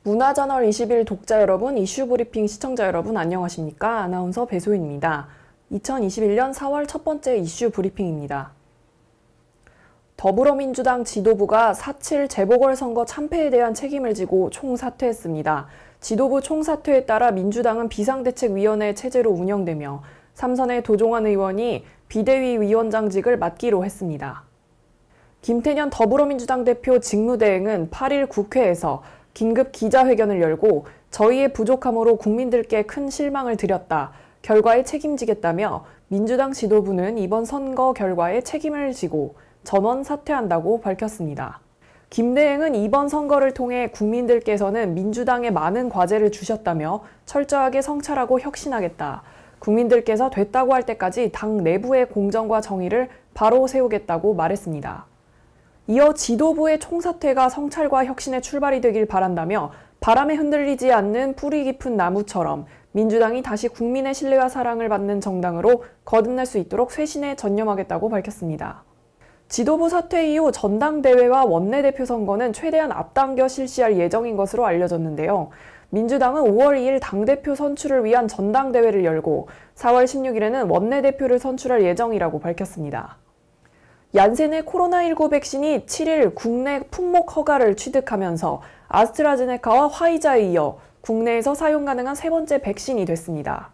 문화저널 20일 독자 여러분, 이슈 브리핑 시청자 여러분 안녕하십니까? 아나운서 배소윤입니다. 2021년 4월 첫 번째 이슈 브리핑입니다. 더불어민주당 지도부가 4.7 재보궐선거 참패에 대한 책임을 지고 총사퇴했습니다. 지도부 총사퇴에 따라 민주당은 비상대책위원회 체제로 운영되며 삼선의 도종환 의원이 비대위 위원장직을 맡기로 했습니다. 김태년 더불어민주당 대표 직무대행은 8일 국회에서 긴급 기자회견을 열고 저희의 부족함으로 국민들께 큰 실망을 드렸다. 결과에 책임지겠다며 민주당 지도부는 이번 선거 결과에 책임을 지고 전원 사퇴한다고 밝혔습니다. 김 대행은 이번 선거를 통해 국민들께서는 민주당에 많은 과제를 주셨다며 철저하게 성찰하고 혁신하겠다. 국민들께서 됐다고 할 때까지 당 내부의 공정과 정의를 바로 세우겠다고 말했습니다. 이어 지도부의 총사퇴가 성찰과 혁신의 출발이 되길 바란다며 바람에 흔들리지 않는 뿌리 깊은 나무처럼 민주당이 다시 국민의 신뢰와 사랑을 받는 정당으로 거듭날 수 있도록 쇄신에 전념하겠다고 밝혔습니다. 지도부 사퇴 이후 전당대회와 원내대표 선거는 최대한 앞당겨 실시할 예정인 것으로 알려졌는데요. 민주당은 5월 2일 당대표 선출을 위한 전당대회를 열고 4월 16일에는 원내대표를 선출할 예정이라고 밝혔습니다. 얀센의 코로나19 백신이 7일 국내 품목 허가를 취득하면서 아스트라제네카와 화이자에 이어 국내에서 사용 가능한 세 번째 백신이 됐습니다.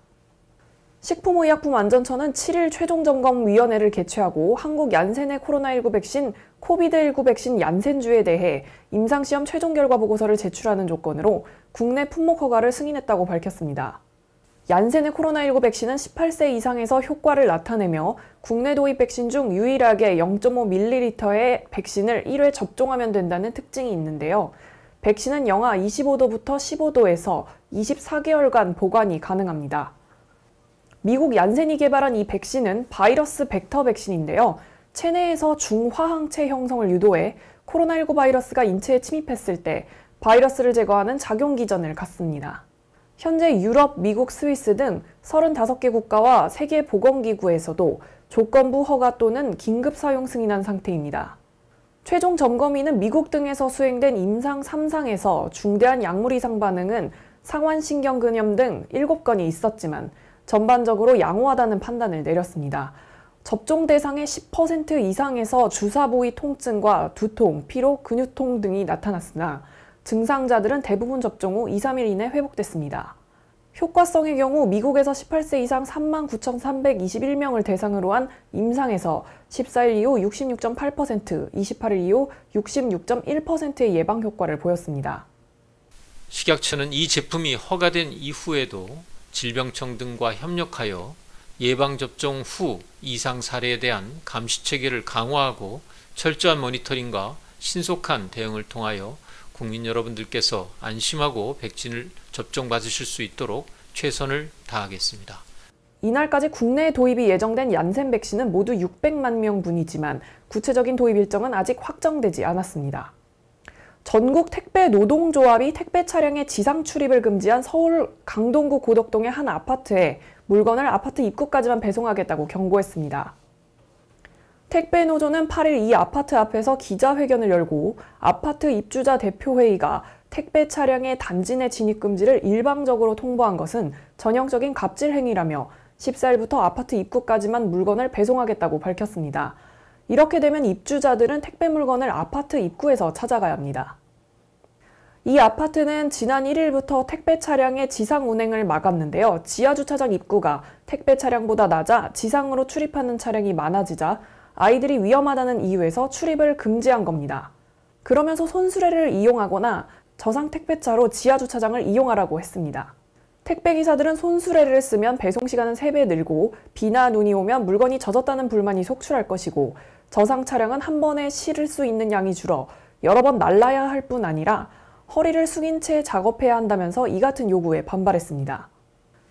식품의약품안전처는 7일 최종점검위원회를 개최하고 한국 얀센의 코로나19 백신 코비드19 백신 얀센주에 대해 임상시험 최종 결과 보고서를 제출하는 조건으로 국내 품목 허가를 승인했다고 밝혔습니다. 얀센의 코로나19 백신은 18세 이상에서 효과를 나타내며 국내 도입 백신 중 유일하게 0.5ml의 백신을 1회 접종하면 된다는 특징이 있는데요. 백신은 영하 25도부터 15도에서 24개월간 보관이 가능합니다. 미국 얀센이 개발한 이 백신은 바이러스 벡터 백신인데요. 체내에서 중화항체 형성을 유도해 코로나19 바이러스가 인체에 침입했을 때 바이러스를 제거하는 작용 기전을 갖습니다. 현재 유럽, 미국, 스위스 등 35개 국가와 세계보건기구에서도 조건부 허가 또는 긴급 사용 승인한 상태입니다. 최종 점검위는 미국 등에서 수행된 임상 3상에서 중대한 약물 이상 반응은 상완신경근염 등 7건이 있었지만 전반적으로 양호하다는 판단을 내렸습니다. 접종 대상의 10% 이상에서 주사 부위 통증과 두통, 피로, 근육통 등이 나타났으나 증상자들은 대부분 접종 후 2, 3일 이내 회복됐습니다. 효과성의 경우 미국에서 18세 이상 39,321명을 대상으로 한 임상에서 14일 이후 66.8%, 28일 이후 66.1%의 예방 효과를 보였습니다. 식약처는 이 제품이 허가된 이후에도 질병청 등과 협력하여 예방접종 후 이상 사례에 대한 감시체계를 강화하고 철저한 모니터링과 신속한 대응을 통하여 국민 여러분들께서 안심하고 백신을 접종받으실 수 있도록 최선을 다하겠습니다. 이날까지 국내에 도입이 예정된 얀센 백신은 모두 600만 명분이지만 구체적인 도입 일정은 아직 확정되지 않았습니다. 전국 택배 노동조합이 택배 차량의 지상 출입을 금지한 서울 강동구 고덕동의 한 아파트에 물건을 아파트 입구까지만 배송하겠다고 경고했습니다. 택배노조는 8일 이 아파트 앞에서 기자회견을 열고 아파트 입주자 대표회의가 택배 차량의 단지 내 진입 금지를 일방적으로 통보한 것은 전형적인 갑질 행위라며 14일부터 아파트 입구까지만 물건을 배송하겠다고 밝혔습니다. 이렇게 되면 입주자들은 택배 물건을 아파트 입구에서 찾아가야 합니다. 이 아파트는 지난 1일부터 택배 차량의 지상 운행을 막았는데요. 지하주차장 입구가 택배 차량보다 낮아 지상으로 출입하는 차량이 많아지자 아이들이 위험하다는 이유에서 출입을 금지한 겁니다. 그러면서 손수레를 이용하거나 저상 택배차로 지하주차장을 이용하라고 했습니다. 택배기사들은 손수레를 쓰면 배송시간은 3배 늘고 비나 눈이 오면 물건이 젖었다는 불만이 속출할 것이고 저상 차량은 한 번에 실을 수 있는 양이 줄어 여러 번 날라야 할 뿐 아니라 허리를 숙인 채 작업해야 한다면서 이 같은 요구에 반발했습니다.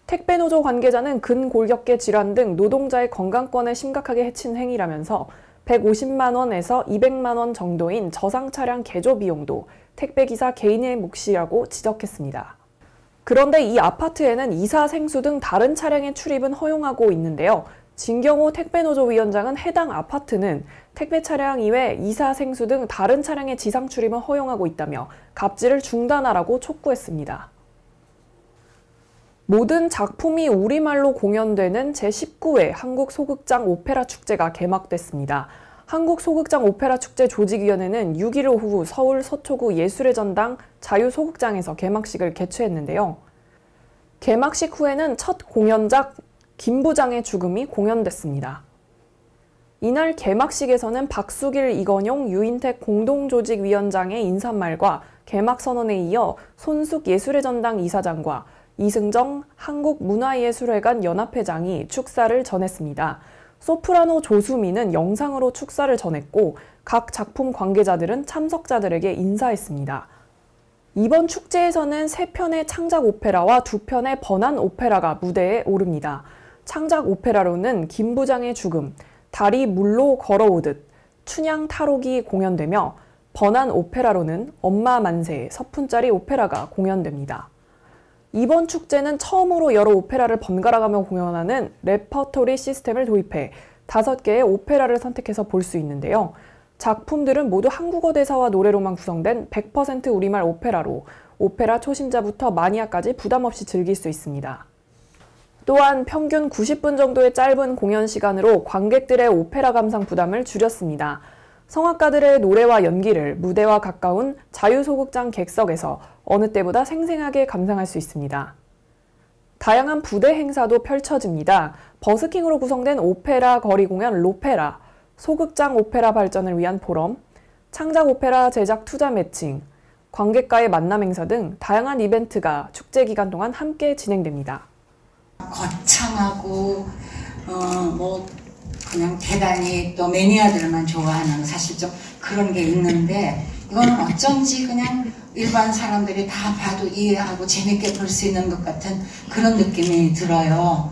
택배노조 관계자는 근골격계 질환 등 노동자의 건강권을 심각하게 해친 행위라면서 150만 원에서 200만 원 정도인 저상 차량 개조 비용도 택배기사 개인의 몫이라고 지적했습니다. 그런데 이 아파트에는 이사, 생수 등 다른 차량의 출입은 허용하고 있는데요. 진경호 택배노조 위원장은 해당 아파트는 택배 차량 이외 이사, 생수 등 다른 차량의 지상 출입은 허용하고 있다며 갑질을 중단하라고 촉구했습니다. 모든 작품이 우리말로 공연되는 제19회 한국소극장 오페라 축제가 개막됐습니다. 한국소극장 오페라 축제 조직위원회는 6일 오후 서울 서초구 예술의 전당 자유소극장에서 개막식을 개최했는데요. 개막식 후에는 첫 공연작 김부장의 죽음이 공연됐습니다. 이날 개막식에서는 박수길, 이건용, 유인택 공동조직위원장의 인사말과 개막선언에 이어 손숙 예술의 전당 이사장과 이승정 한국문화예술회관 연합회장이 축사를 전했습니다. 소프라노 조수미는 영상으로 축사를 전했고 각 작품 관계자들은 참석자들에게 인사했습니다. 이번 축제에서는 3편의 창작 오페라와 2편의 번안 오페라가 무대에 오릅니다. 창작 오페라로는 김부장의 죽음, 달이 물로 걸어오듯, 춘향 탈옥이 공연되며 번안 오페라로는 엄마 만세, 서푼짜리 오페라가 공연됩니다. 이번 축제는 처음으로 여러 오페라를 번갈아가며 공연하는 레퍼토리 시스템을 도입해 5개의 오페라를 선택해서 볼 수 있는데요. 작품들은 모두 한국어 대사와 노래로만 구성된 100% 우리말 오페라로 오페라 초심자부터 마니아까지 부담 없이 즐길 수 있습니다. 또한 평균 90분 정도의 짧은 공연 시간으로 관객들의 오페라 감상 부담을 줄였습니다. 성악가들의 노래와 연기를 무대와 가까운 자유소극장 객석에서 어느 때보다 생생하게 감상할 수 있습니다. 다양한 부대 행사도 펼쳐집니다. 버스킹으로 구성된 오페라 거리 공연 로페라, 소극장 오페라 발전을 위한 포럼, 창작 오페라 제작 투자 매칭, 관객과의 만남 행사 등 다양한 이벤트가 축제 기간 동안 함께 진행됩니다. 거창하고 그냥 대단히 또 매니아들만 좋아하는 사실 좀 그런 게 있는데 이거는 어쩐지 그냥 일반 사람들이 다 봐도 이해하고 재밌게 볼 수 있는 것 같은 그런 느낌이 들어요.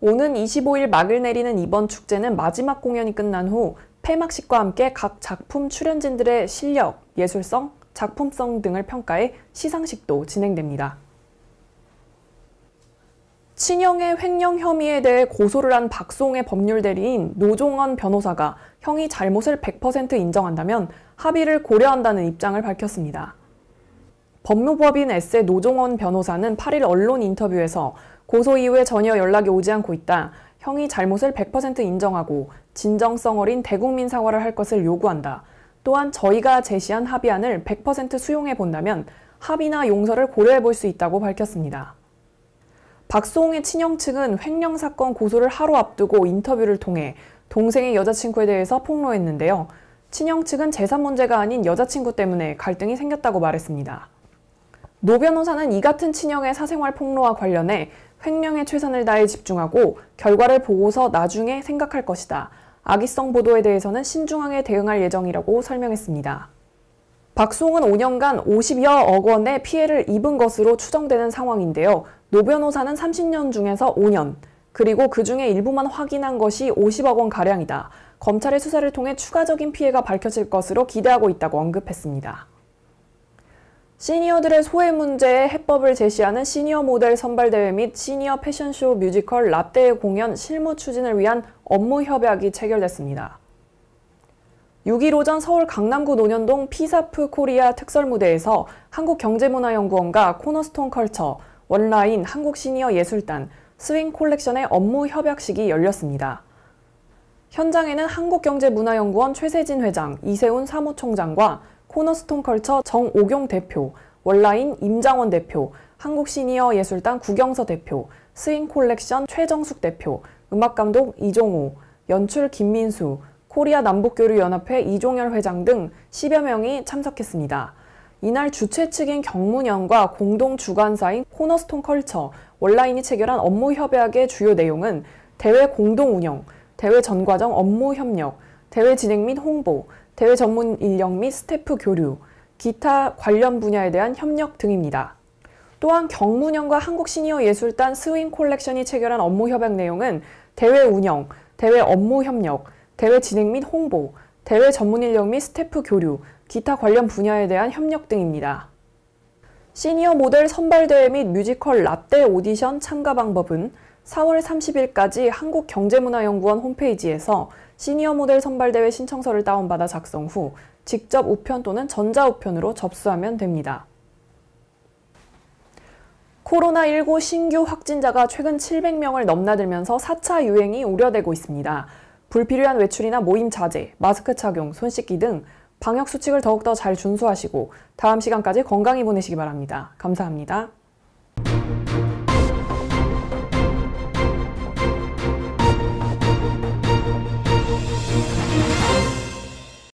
오는 25일 막을 내리는 이번 축제는 마지막 공연이 끝난 후 폐막식과 함께 각 작품 출연진들의 실력, 예술성, 작품성 등을 평가해 시상식도 진행됩니다. 친형의 횡령 혐의에 대해 고소를 한 박수홍의 법률 대리인 노종원 변호사가 형이 잘못을 100% 인정한다면 합의를 고려한다는 입장을 밝혔습니다. 법무법인 S의 노종원 변호사는 8일 언론 인터뷰에서 고소 이후에 전혀 연락이 오지 않고 있다. 형이 잘못을 100% 인정하고 진정성 어린 대국민 사과를 할 것을 요구한다. 또한 저희가 제시한 합의안을 100% 수용해 본다면 합의나 용서를 고려해 볼 수 있다고 밝혔습니다. 박수홍의 친형 측은 횡령 사건 고소를 하루 앞두고 인터뷰를 통해 동생의 여자친구에 대해서 폭로했는데요. 친형 측은 재산 문제가 아닌 여자친구 때문에 갈등이 생겼다고 말했습니다. 노 변호사는 이 같은 친형의 사생활 폭로와 관련해 횡령에 최선을 다해 집중하고 결과를 보고서 나중에 생각할 것이다. 악의성 보도에 대해서는 신중하게 대응할 예정이라고 설명했습니다. 박수홍은 5년간 50여억 원의 피해를 입은 것으로 추정되는 상황인데요. 노 변호사는 30년 중에서 5년, 그리고 그 중에 일부만 확인한 것이 50억 원 가량이다. 검찰의 수사를 통해 추가적인 피해가 밝혀질 것으로 기대하고 있다고 언급했습니다. 시니어들의 소외 문제에 해법을 제시하는 시니어 모델 선발대회 및 시니어 패션쇼 뮤지컬 라떼의 공연 실무 추진을 위한 업무 협약이 체결됐습니다. 6일 오전 서울 강남구 논현동 피사프 코리아 특설무대에서 한국경제문화연구원과 코너스톤 컬처, 원라인 한국 시니어 예술단, 스윙 콜렉션의 업무 협약식이 열렸습니다. 현장에는 한국경제문화연구원 최세진 회장, 이세훈 사무총장과 코너스톤 컬처 정오경 대표, 원라인 임장원 대표, 한국시니어 예술단 구경서 대표, 스윙 콜렉션 최정숙 대표, 음악감독 이종호, 연출 김민수, 코리아 남북교류연합회 이종열 회장 등 10여 명이 참석했습니다. 이날 주최 측인 경문연과 공동 주관사인 코너스톤 컬처, 원라인이 체결한 업무 협약의 주요 내용은 대회 공동 운영, 대회 전 과정 업무 협력, 대회 진행 및 홍보, 대회 전문 인력 및 스태프 교류, 기타 관련 분야에 대한 협력 등입니다. 또한 경문연과 한국시니어예술단 스윙 콜렉션이 체결한 업무 협약 내용은 대회 운영, 대회 업무 협력, 대회 진행 및 홍보, 대회 전문 인력 및 스태프 교류, 기타 관련 분야에 대한 협력 등입니다. 시니어 모델 선발대회 및 뮤지컬 라떼 오디션 참가 방법은 4월 30일까지 한국경제문화연구원 홈페이지에서 시니어 모델 선발대회 신청서를 다운받아 작성 후 직접 우편 또는 전자우편으로 접수하면 됩니다. 코로나19 신규 확진자가 최근 700명을 넘나들면서 4차 유행이 우려되고 있습니다. 불필요한 외출이나 모임 자제, 마스크 착용, 손 씻기 등 방역 수칙을 더욱더 잘 준수하시고 다음 시간까지 건강히 보내시기 바랍니다. 감사합니다.